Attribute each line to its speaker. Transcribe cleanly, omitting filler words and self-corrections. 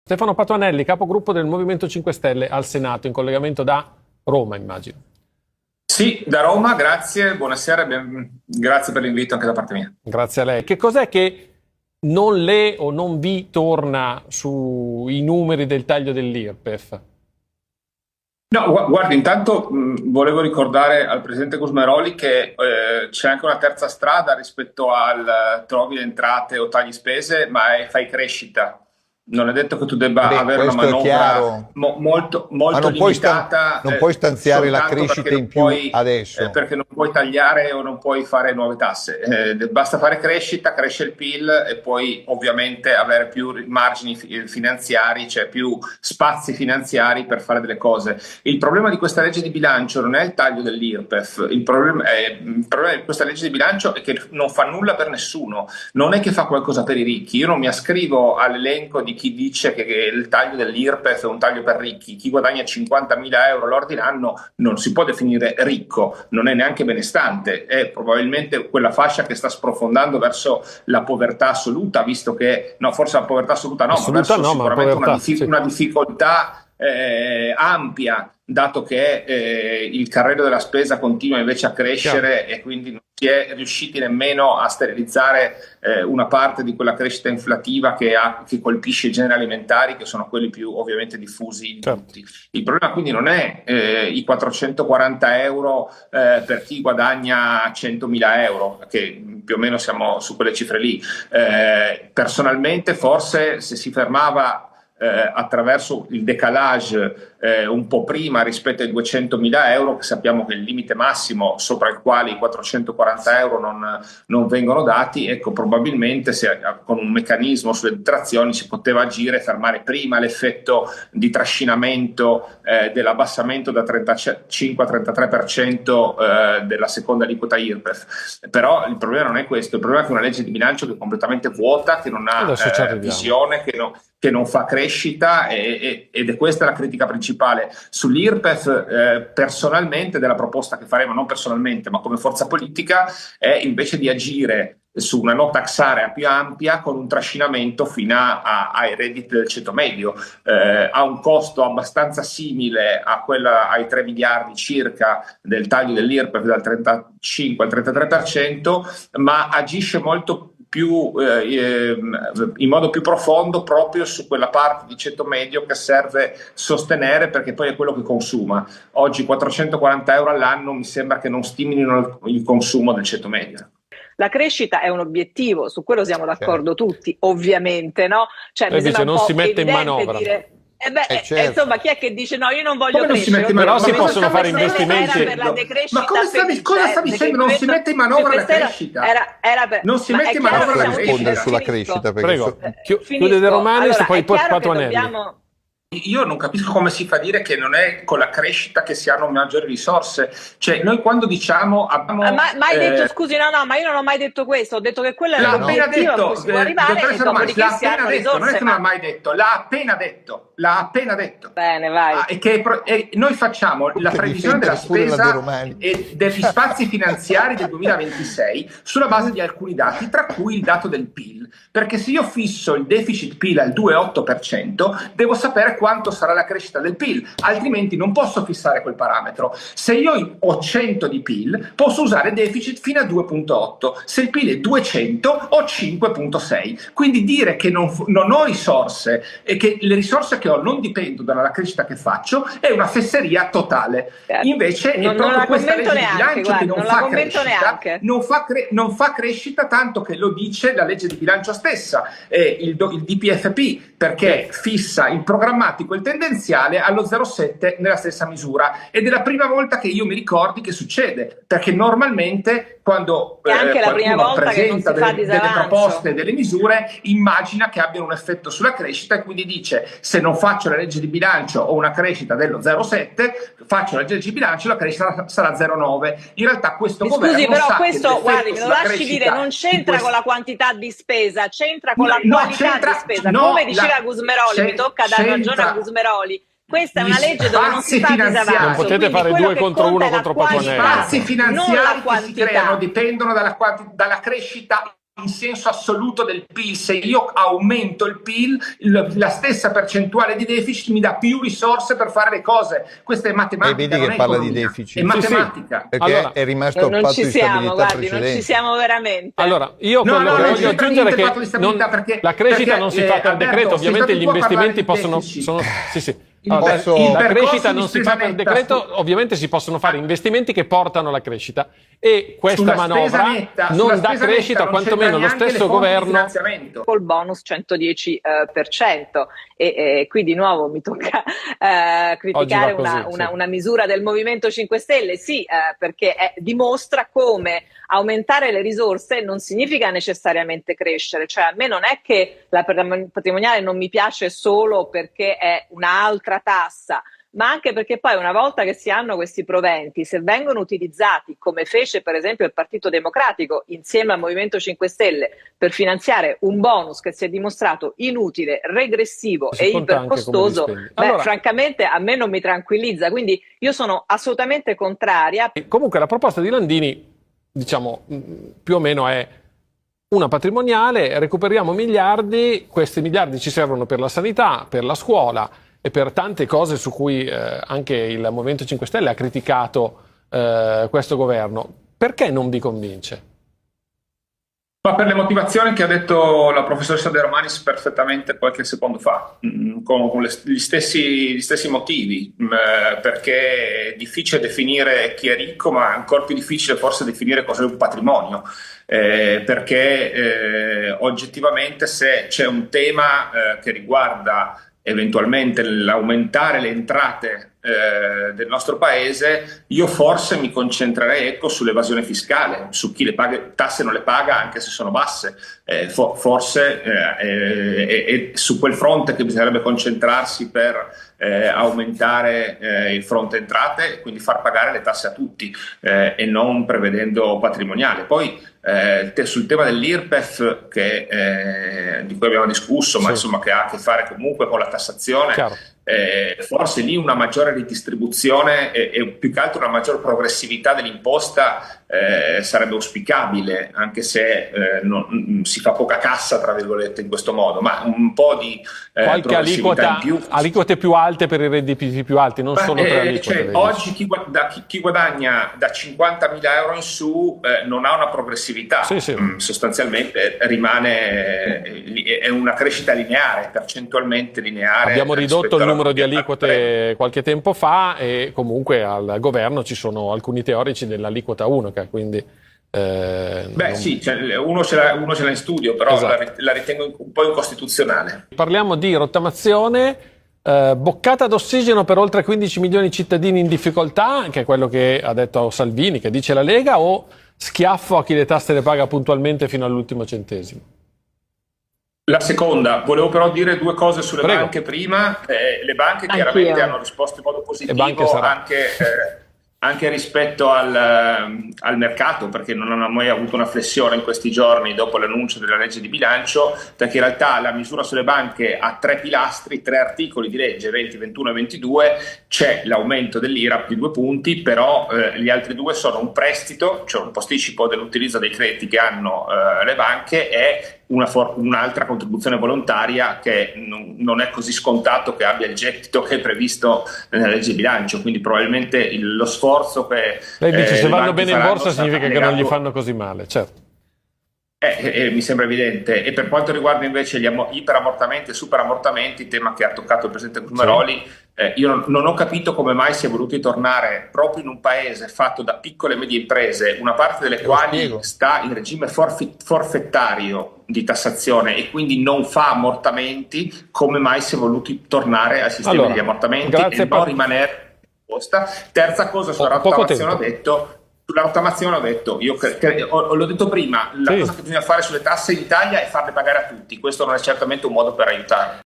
Speaker 1: Stefano Patuanelli, capogruppo del Movimento 5 Stelle al Senato, in collegamento da Roma, immagino.
Speaker 2: Sì, da Roma, grazie, buonasera, grazie per l'invito anche da parte mia.
Speaker 1: Grazie a lei. Che cos'è che non le o non vi torna sui numeri del taglio dell'IRPEF?
Speaker 2: No, guardi, intanto volevo ricordare al Presidente Gusmeroli che c'è anche una terza strada rispetto al trovi le entrate o tagli spese, ma fai crescita. Non è detto che tu debba avere una manovra molto limitata.
Speaker 3: Non puoi stanziare la crescita in più adesso.
Speaker 2: Perché non puoi tagliare o non puoi fare nuove tasse. Basta fare crescita, cresce il PIL e poi ovviamente avere più margini finanziari, cioè più spazi finanziari per fare delle cose. Il problema di questa legge di bilancio non è il taglio dell'IRPEF, il problema di questa legge di bilancio è che non fa nulla per nessuno, non è che fa qualcosa per i ricchi. Io non mi ascrivo all'elenco di chi dice che il taglio dell'IRPEF è un taglio per ricchi. Chi guadagna 50.000 euro lordi l'anno non si può definire ricco, non è neanche benestante, è probabilmente quella fascia che sta sprofondando verso la povertà assoluta, visto che, no, forse la povertà assoluta no,
Speaker 1: assoluta
Speaker 2: ma verso
Speaker 1: no,
Speaker 2: sicuramente
Speaker 1: ma povertà,
Speaker 2: una difficoltà ampia, dato che il carrello della spesa continua invece a crescere e quindi non si è riusciti nemmeno a sterilizzare una parte di quella crescita inflativa che colpisce i generi alimentari, che sono quelli più ovviamente diffusi di tutti. Il problema quindi non è i 440 euro per chi guadagna 100.000 euro, che più o meno siamo su quelle cifre lì. Personalmente forse se si fermava attraverso il decalage un po' prima rispetto ai 200.000 euro, che sappiamo che è il limite massimo sopra il quale i 440 euro non vengono dati, ecco, probabilmente se con un meccanismo sulle detrazioni si poteva agire e fermare prima l'effetto di trascinamento dell'abbassamento da 35 a 33% della seconda aliquota IRPEF. Però il problema non è questo, il problema è che è una legge di bilancio che è completamente vuota, che non ha visione, che non fa crescita ed è questa la critica principale. Sull'IRPEF personalmente della proposta che faremo, non personalmente ma come forza politica, è invece di agire su una no tax area più ampia con un trascinamento fino ai redditi del ceto medio. Ha un costo abbastanza simile ai 3 miliardi circa del taglio dell'IRPEF dal 35 al 33%, ma agisce molto più in modo più profondo proprio su quella parte di ceto medio che serve sostenere, perché poi è quello che consuma. Oggi 440 euro all'anno mi sembra che non stimolino il consumo del ceto medio.
Speaker 4: La crescita è un obiettivo, su quello siamo d'accordo tutti, ovviamente, no? Cioè, mi sembra
Speaker 1: non si mette in manovra.
Speaker 4: Dire,
Speaker 3: certo.
Speaker 4: Insomma, chi è che dice no, io non voglio crescere?
Speaker 1: Però si possono fare investimenti.
Speaker 2: Ma cosa sta dicendo? Non si mette in manovra la crescita. Non si mette in manovra la crescita.
Speaker 3: Sulla crescita.
Speaker 1: Prego, chiude De Romanis e poi Patuanelli.
Speaker 2: Io non capisco come si fa a dire che non è con la crescita che si hanno maggiori risorse. Cioè, noi quando diciamo abbiamo...
Speaker 4: Ma hai detto, scusi, no, ma io non ho mai detto questo, ho detto che quello è l'obiettivo a cui si può arrivare e dopodiché si hanno risorse.
Speaker 2: Non è che non l'ha mai detto, l'ha appena detto.
Speaker 4: Bene, vai.
Speaker 2: Noi facciamo la previsione della spesa e degli spazi finanziari del 2026 sulla base di alcuni dati, tra cui il dato del PIL. Perché se io fisso il deficit PIL al 2,8%, devo sapere quanto sarà la crescita del PIL, altrimenti non posso fissare quel parametro. Se io ho 100 di PIL, posso usare deficit fino a 2,8. Se il PIL è 200, ho 5,6. Quindi dire che non ho risorse e che le risorse che ho non dipendono dalla crescita che faccio è una fesseria totale. Invece è proprio questa legge di bilancio che non fa crescita, non fa crescita, tanto che lo dice la legge di bilancio stessa, il DPFP, perché fissa il programmatico e il tendenziale allo 0,7 nella stessa misura, ed è la prima volta che io mi ricordi che succede, perché normalmente quando qualcuno presenta delle proposte, delle misure, immagina che abbiano un effetto sulla crescita e quindi dice: se non faccio la legge di bilancio ho una crescita dello 0,7, faccio la legge di bilancio, la crescita sarà 0,9. In realtà questo governo
Speaker 4: però
Speaker 2: sa
Speaker 4: questo,
Speaker 2: che
Speaker 4: guardi, me lo lasci dire, non c'entra con la quantità di spesa, c'entra con la qualità di spesa. Come diceva Gusmeroli, mi tocca dare ragione a Gusmeroli, questa è una legge dove non si fa disavanzo.
Speaker 1: Non potete fare 2 contro 1 contro Patuanelli.
Speaker 2: Gli spazi finanziari che si creano dipendono dalla crescita in senso assoluto del PIL. Se io aumento il PIL, la stessa percentuale di deficit mi dà più risorse per fare le cose. Questa è matematica.
Speaker 3: E vedi che parla di deficit.
Speaker 2: È matematica.
Speaker 3: Sì, perché allora, è rimasto il patto di stabilità precedente.
Speaker 4: Non ci siamo veramente.
Speaker 1: Allora, io voglio aggiungere che la crescita non si fa per decreto, ovviamente gli investimenti possono... la crescita non si fa per decreto, ovviamente si possono fare investimenti che portando alla crescita, e questa manovra non dà crescita, quantomeno lo stesso governo
Speaker 4: col bonus 110%, e qui di nuovo mi tocca criticare una misura del Movimento 5 Stelle, perché dimostra come aumentare le risorse non significa necessariamente crescere. Cioè, a me non è che la patrimoniale non mi piace solo perché è un'altra tassa, ma anche perché poi, una volta che si hanno questi proventi, se vengono utilizzati, come fece per esempio il Partito Democratico insieme al Movimento 5 Stelle, per finanziare un bonus che si è dimostrato inutile, regressivo e ipercostoso, francamente a me non mi tranquillizza. Quindi io sono assolutamente contraria.
Speaker 1: Comunque la proposta di Landini, diciamo, più o meno è una patrimoniale, recuperiamo miliardi, questi miliardi ci servono per la sanità, per la scuola e per tante cose su cui anche il Movimento 5 Stelle ha criticato questo governo. Perché non vi convince?
Speaker 5: Ma per le motivazioni che ha detto la professoressa De Romanis perfettamente qualche secondo fa, con gli stessi motivi, perché è difficile definire chi è ricco, ma è ancora più difficile forse definire cos'è un patrimonio, perché oggettivamente, se c'è un tema che riguarda eventualmente l'aumentare le entrate del nostro paese, io forse mi concentrerei sull'evasione fiscale, su chi le tasse non le paga anche se sono basse, forse è su quel fronte che bisognerebbe concentrarsi per aumentare il fronte entrate e quindi far pagare le tasse a tutti, e non prevedendo patrimoniale. Poi sul tema dell'IRPEF di cui abbiamo discusso, ma insomma che ha a che fare comunque con la tassazione, forse lì una maggiore ridistribuzione e più che altro una maggior progressività dell'imposta sarebbe auspicabile, anche se si fa poca cassa, tra virgolette, in questo modo, ma un po' di
Speaker 1: qualche aliquote più alte per i redditi più alti, non solo per aliquote.
Speaker 5: Oggi chi guadagna da 50.000 euro in su non ha una progressività, sostanzialmente rimane, è una crescita lineare, percentualmente lineare.
Speaker 1: Abbiamo ridotto il numero di aliquote qualche tempo fa, e comunque al governo ci sono alcuni teorici dell'aliquota unica, quindi
Speaker 5: uno ce l'ha in studio, però la ritengo un po' incostituzionale.
Speaker 1: Parliamo di rottamazione, boccata d'ossigeno per oltre 15 milioni di cittadini in difficoltà, che è quello che ha detto Salvini, che dice la Lega, o schiaffo a chi le tasse le paga puntualmente fino all'ultimo centesimo?
Speaker 5: La seconda. Volevo però dire due cose sulle banche prima. Le banche chiaramente hanno risposto in modo positivo anche rispetto al mercato, perché non hanno mai avuto una flessione in questi giorni dopo l'annuncio della legge di bilancio, perché in realtà la misura sulle banche ha 3 pilastri, 3 articoli di legge, 20, 21 e 22, c'è l'aumento dell'IRAP di 2 punti, però gli altri 2 sono un prestito, cioè un posticipo dell'utilizzo dei crediti che hanno le banche, e un'altra contribuzione volontaria che non è così scontato che abbia il gettito che è previsto nella legge di bilancio, quindi probabilmente lo sforzo che
Speaker 1: lei dice se vanno bene in borsa significa che non gli fanno così male, certo.
Speaker 5: Mi sembra evidente. E per quanto riguarda invece gli iperammortamenti e superammortamenti, tema che ha toccato il presidente Gusmeroli, io non ho capito come mai si è voluti tornare proprio in un paese fatto da piccole e medie imprese, una parte delle quali sta in regime forfettario di tassazione e quindi non fa ammortamenti, come mai si è voluti tornare al sistema degli ammortamenti e non rimanere posta. Terza cosa, sulla rottamazione ho detto, l'ho detto prima, la cosa che bisogna fare sulle tasse in Italia è farle pagare a tutti, questo non è certamente un modo per aiutare.